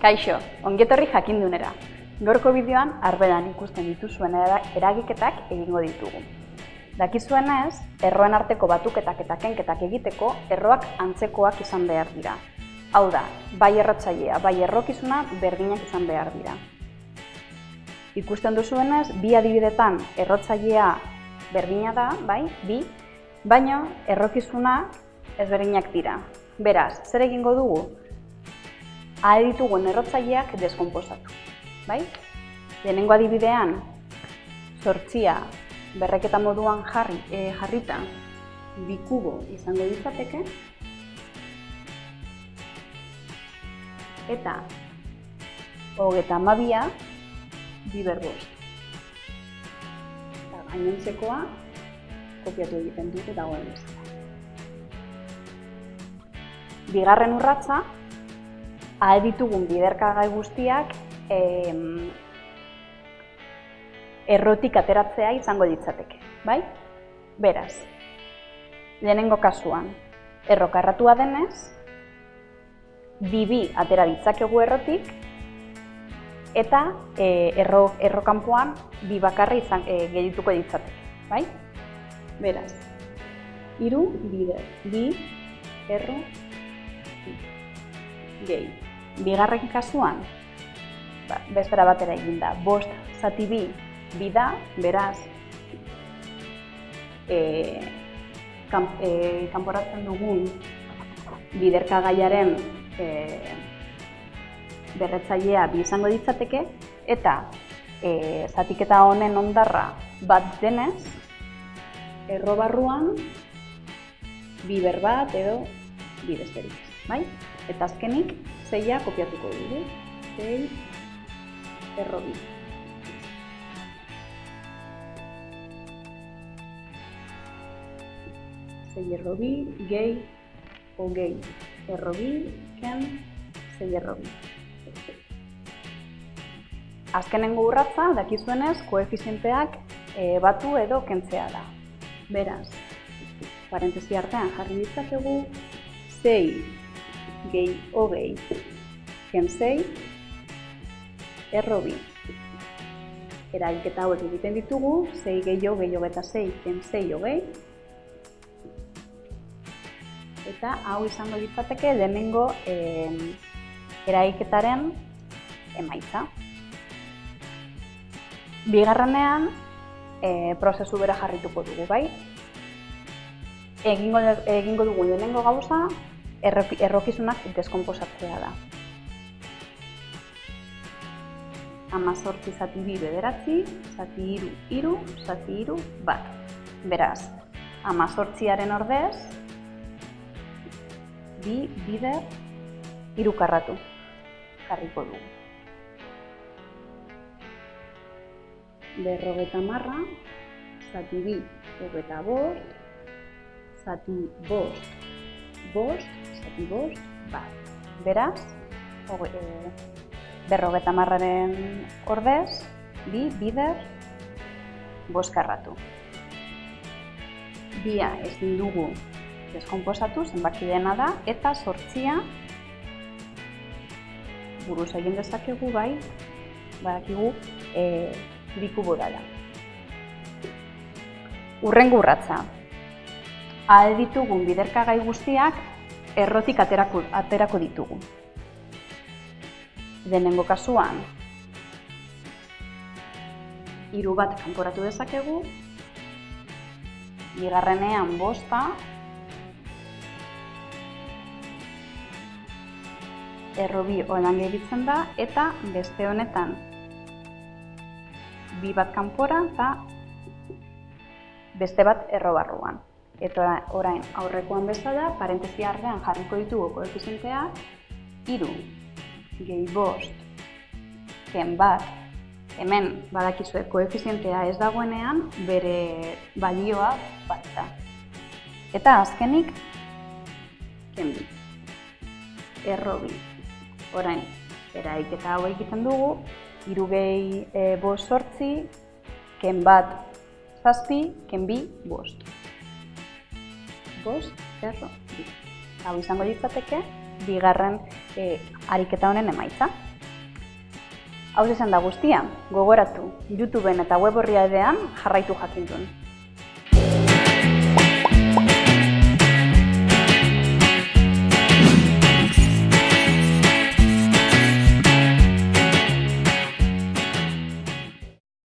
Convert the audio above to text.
Kaixo, ongietorri jakindunera. Gaurko bideoan arbedan ikusten dituzuen eragiketak egingo ditugu. Dakizuenez, erroen arteko batuketak eta kenketak egiteko erroak antzekoak izan behar dira. Hau da, bai errotzailea, bai errokizuna berdinak izan behar dira. Ikusten duzuenez, bi adibidetan errotzailea berdina da, bai, bi, baina errokizuna ezberdinak dira. Beraz, zer egingo dugu? Ditugun errotzaileak deskonposatu. Lehenengo adibidean, 8 berreketa moduan jarrita bi kubo izango ditzateke, eta 32 bi berbost. Gainontzekoa kopiatu egiten dute dagoen bezala. Bigarren urratsa, ditugun biderkagai guztiak errotik ateratzea izango ditzateke, bai? Beraz, lehenengo kasuan, erro karratua denez, bi atera ditzakegu errotik, eta erro kanpoan bi bakarra geldituko ditzateke, bai? Beraz, 3 bider, bi erro gehi. Bigarren kasuan, bestera batera egin da, 5 zati bi da, beraz, kanporatzen dugun biderkagaiaren berretzailea bi izango ditzateke, eta zatiketa honen hondarra bat denez, erro barruan bi bat edo bi besterik, bai? Eta azkenik, 6 kopiatuko dugu, 6 erro bi. Erro bi, gehi, gehi, erro bi, ken, 6 erro bi. Azkenengo urratsa, dakizuenez, koefizienteak batu edo kentzea da. Beraz, parentesi artean jarri ditzakegu, 6 gehi, gehi, ken 6, erro bi. Eragiketa hauek egiten ditugu, 6 gehi, eta 6, ken 6, gehi. Eta hau izango ditzateke lehenengo eragiketaren emaitza. Bigarrenean, prozesu bera jarrituko dugu, bai? Egingo dugu lehenengo gauza, errokizunak deskonposatzea da. 18 zati bi bederatzi, zati hiru, zati hiru, bat. Beraz, 18aren ordez, bi bider hiru karratu jarriko dugu. 50, zati bi, 25, zati bost, zati bost, bat. Beraz, 50aren ordez, bi bider bost karratu. Bia ezin dugu deskonposatu, zenbaki dena da, eta 8 buruz egin dezakegu, bai, badakigu bi kubo dela. Hurrengo urratsa. Ditugun biderkagai guztiak errotik aterako ditugu. Lehenengo kasuan, 3 bat kanporatu dezakegu, bigarrenean 5, erro bi holan gelditzen da, eta beste honetan 2 bat kanpora eta beste bat erro barruan. Eta orain aurrekoan bezala, parentesi artean jarriko ditugu koefizienteak, 3 gehi 5, ken bat, hemen badakizue koefizientea ez dagoenean, bere balioa bat da. Eta azkenik, ken bi, erro bi. Orain, eragiketa hau egiten dugu, 3 gehi 5, 8, ken bat 7, ken bi 5. 5, erro bi. Hau izango ditzateke, bigarren ariketa honen emaitza. Hau izan da guztia, gogoratu, YouTubeen eta web orrialdean jarraitu jakintun.